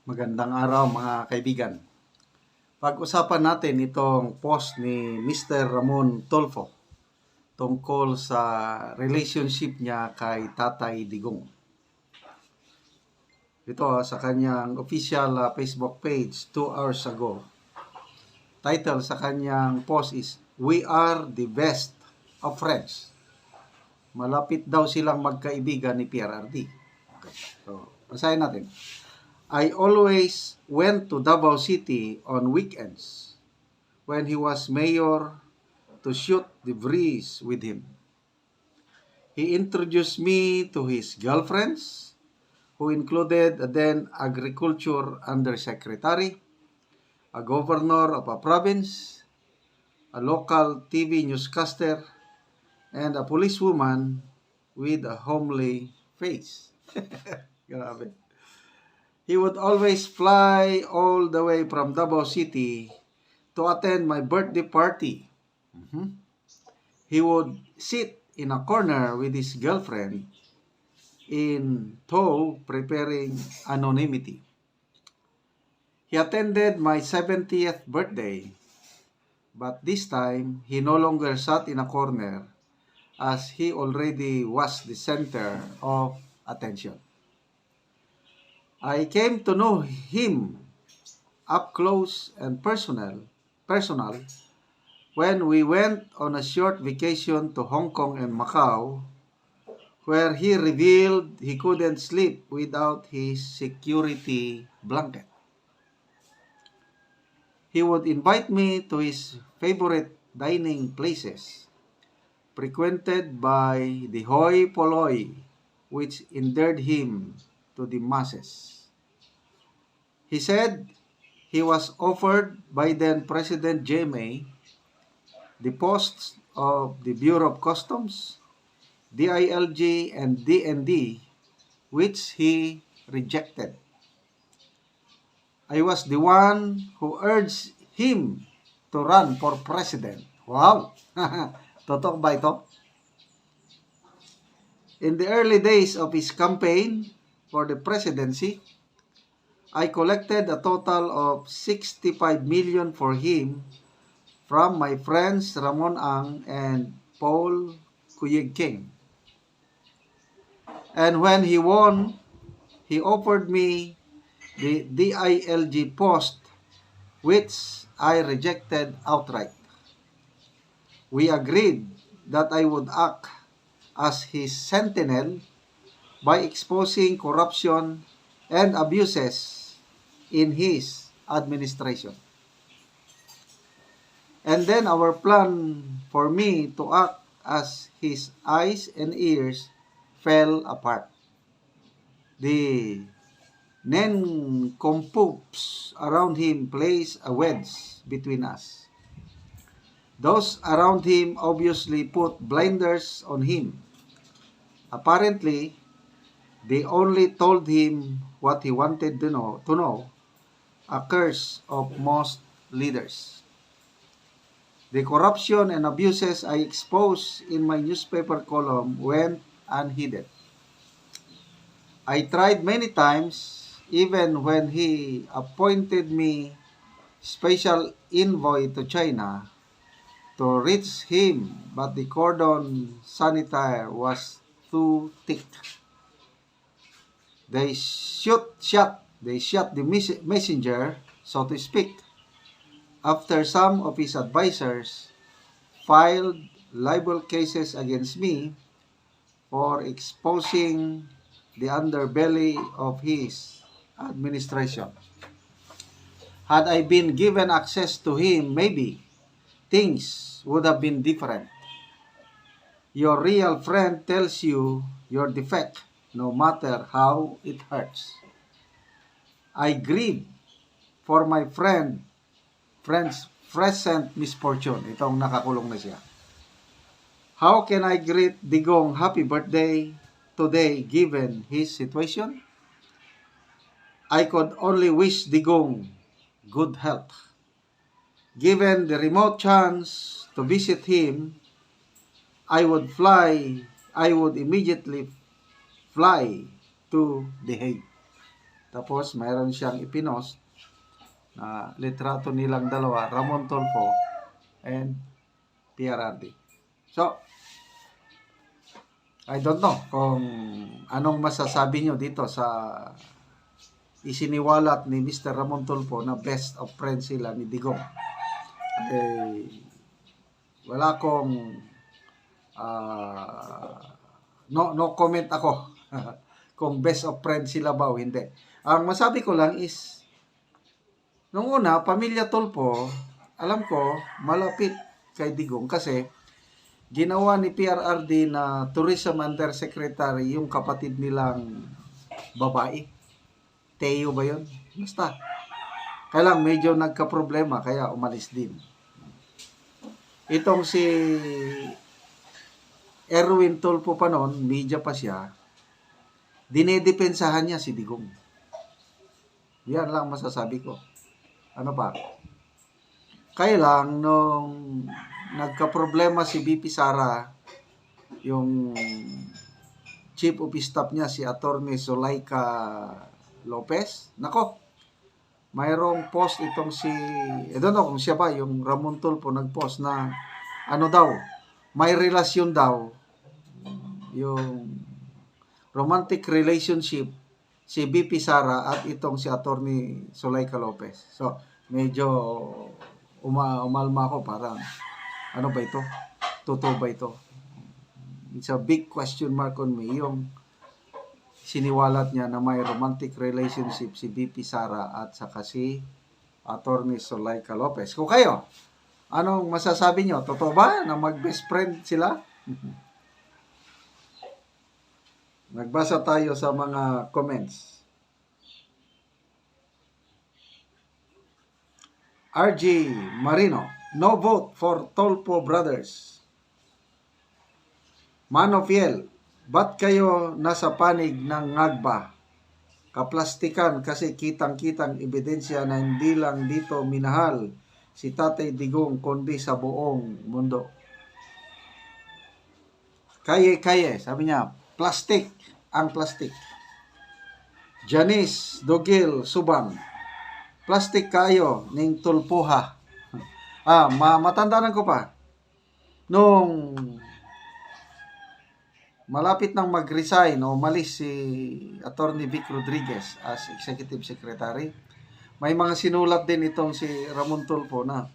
Magandang araw mga kaibigan. Pag-usapan natin itong post ni Mr. Ramon Tulfo tungkol sa relationship niya kay Tatay Digong. Ito sa kanyang official Facebook page 2 hours ago. Title sa kanyang post is, "We are the best of friends." Malapit daw silang magkaibigan ni PRRD. Okay. So, basahin natin. "I always went to Davao City on weekends when he was mayor to shoot the breeze with him. He introduced me to his girlfriends, who included a then agriculture undersecretary, a governor of a province, a local TV newscaster, and a policewoman with a homely face." Grabe. "He would always fly all the way from Davao City to attend my birthday party. He would sit in a corner with his girlfriend in tow, preparing anonymity. He attended my 70th birthday, but this time he no longer sat in a corner as he already was the center of attention. I came to know him up close and personal when we went on a short vacation to Hong Kong and Macau, where he revealed he couldn't sleep without his security blanket. He would invite me to his favorite dining places, frequented by the hoi polloi, which endeared him to the masses. He said he was offered by then President Jammeh the posts of the Bureau of Customs, DILG, and DND, which he rejected. I was the one who urged him to run for president." Wow! Totoo ba ito? "In the early days of his campaign for the presidency, I collected a total of 65 million for him from my friends Ramon Ang and Paul Cuyeg King. And when he won, he offered me the DILG post, which I rejected outright. We agreed that I would act as his sentinel by exposing corruption and abuses in his administration. And then our plan for me to act as his eyes and ears fell apart. The nincompoops around him placed a wedge between us. Those around him obviously put blinders on him. Apparently, they only told him what he wanted to know, a curse of most leaders. The corruption and abuses I exposed in my newspaper column went unheeded. I tried many times, even when he appointed me special envoy to China, to reach him, but the cordon sanitaire was too thick. They shot the messenger, so to speak, after some of his advisors filed libel cases against me for exposing the underbelly of his administration. Had I been given access to him, maybe things would have been different. Your real friend tells you your defect, no matter how it hurts. I grieve for my friend's present misfortune." Itong nakakulong na siya. "How can I greet Digong happy birthday today given his situation? I could only wish Digong good health. Given the remote chance to visit him, I would immediately fly to The Hague." Tapos mayroon siyang ipinost na litrato nilang dalawa, Ramon Tulfo and PRRD. So, I don't know kung anong masasabi nyo dito sa isiniwalat ni Mr. Ramon Tulfo na best of friends sila ni Digong. Wala akong no comment ako kung best of friends sila ba o hindi. Ang masabi ko lang is, nung una, pamilya Tulfo, alam ko, malapit kay Digong kasi ginawa ni PRRD na Tourism Undersecretary yung kapatid nilang babae. Teo ba yun? Basta. Kaya lang medyo nagka-problema kaya umalis din. Itong si Erwin Tulfo pa noon, media pa siya, dinedepensahan niya si Digong. Yan lang masasabi ko. Ano pa? Kaya lang, nung nagka-problema si BP Sara, yung chief of staff niya, si Attorney Zulaika Lopez, nako, mayroong post itong si, I don't know kung siya ba, yung Ramon Tulfo nag-post na, ano daw, may relasyon daw, yung romantic relationship, si BP Sara at itong si Attorney Zulaika Lopez. So, medyo umalma ako, parang, ano ba ito? Totoo ba ito? It's a big question mark on me, yung siniwalat niya na may romantic relationship si BP Sara at saka si Attorney Zulaika Lopez. Kung kayo, anong masasabi nyo? Totoo ba na mag-best friend sila? Nagbasa tayo sa mga comments. RG Marino, no vote for Tulfo brothers. Manofiel, ba't kayo nasa panig ng ngagba? Kaplastikan kasi kitang-kitang ebidensya na hindi lang dito minahal si Tatay Digong kundi sa buong mundo. Kaye, sabi niya, plastic, ang plastic. Janice Dogil Subang, plastic kayo ning Tulfoha. Matandaan ko pa. Nung malapit nang mag-resign o malis si Attorney Vic Rodriguez as Executive Secretary, may mga sinulat din itong si Ramon Tulfo na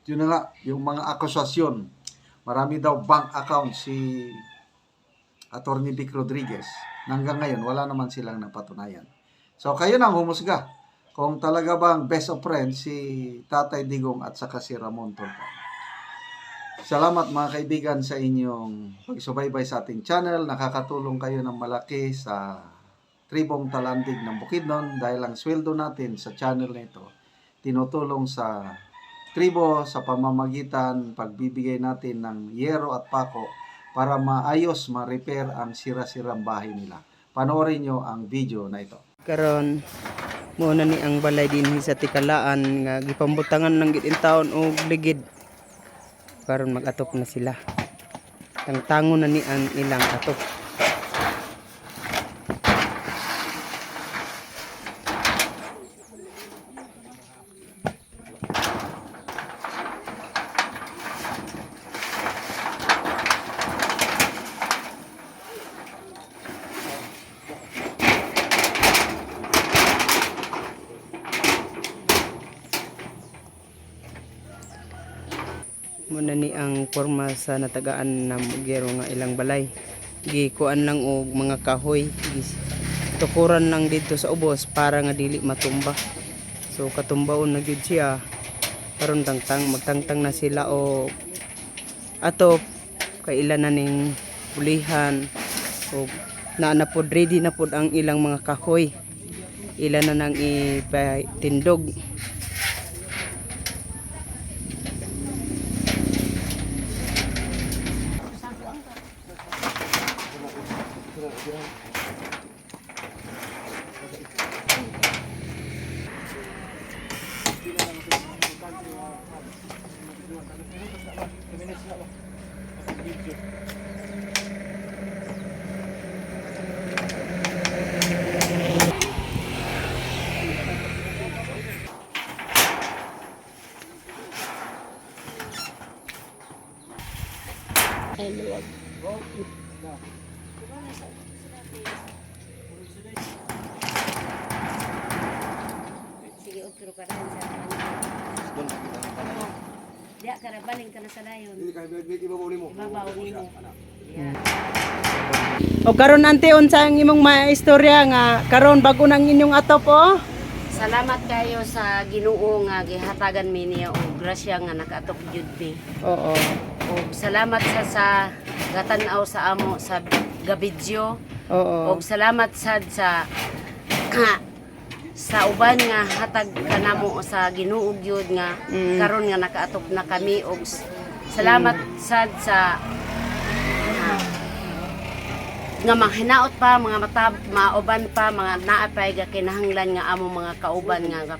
yun na nga, yung mga akusasyon. Marami daw bank account si Attorney Vic Rodriguez. Hanggang ngayon, wala naman silang napatunayan. So, kayo nang humusga kung talaga bang best of friends si Tatay Digong at saka si Ramon Tulfo. Salamat mga kaibigan sa inyong pagsubaybay sa ating channel. Nakakatulong kayo ng malaki sa tribong talandig ng Bukidnon dahil ang sweldo natin sa channel na ito tinutulong sa tribo sa pamamagitan pagbibigay natin ng yero at pako para maayos, ma-repair ang sira-sirang bahay nila. Panoorin nyo ang video na ito. Karon muna ni ang balay din sa Tikalaan nga gipambutangan ng gitintaon og ligid. Karon mag-atop na sila. Tangtangon na ni ang ilang atop. Muna ni ang forma sa natagaan na mugero nga ilang balay. Gikuan lang og mga kahoy. Tukuran lang dito sa ubos para nga dili matumba. So katumbaon na gyud siya. Karon magtangtang na sila o atop kay ilan na ning pulihan o naanapod ready na pod ang ilang mga kahoy. Ilan na nang ipatindog. Ay, luwag. Sige, otro ka rin sa diya ka na, baling ka na sa dayon. Ibabaw ni mo. Yan. O karon ante unsa ang imong maistorya nga karon bago nang inyong atop oh? Salamat kayo sa Ginoo nga gihatagan mi niya og grasya nga nakaatop jud mi. Oo. Og salamat sa gatan-aw sa amo sa gabidyo. Oo. Og salamat sad sa sa uban nga hatag kanamo sa Ginoo gyud nga karon nga nakaatop na kami og salamat sad sa nga manghinaot pa mga mata mauban pa mga naapay ga kinahanglan nga amo mga kauban nga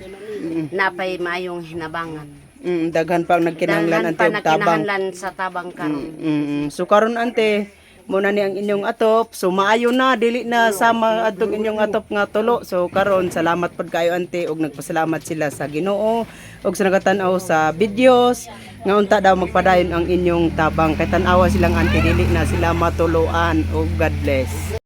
napay maayong hinabangan. Daghan pa ang nagkinahanglan ante og tabang. Kinahanglan sa tabang karon. So karon ante mo na ni ang inyong atop. So maayo na dili na sama adtong inyong atop nga tulo. So karon salamat pod kayo ante og nagpasalamat sila sa Ginoo og sa nagatan-aw sa videos nga unta daw magpadayon ang inyong tabang kay tan-awa silang ante dili na sila matuloan og God bless.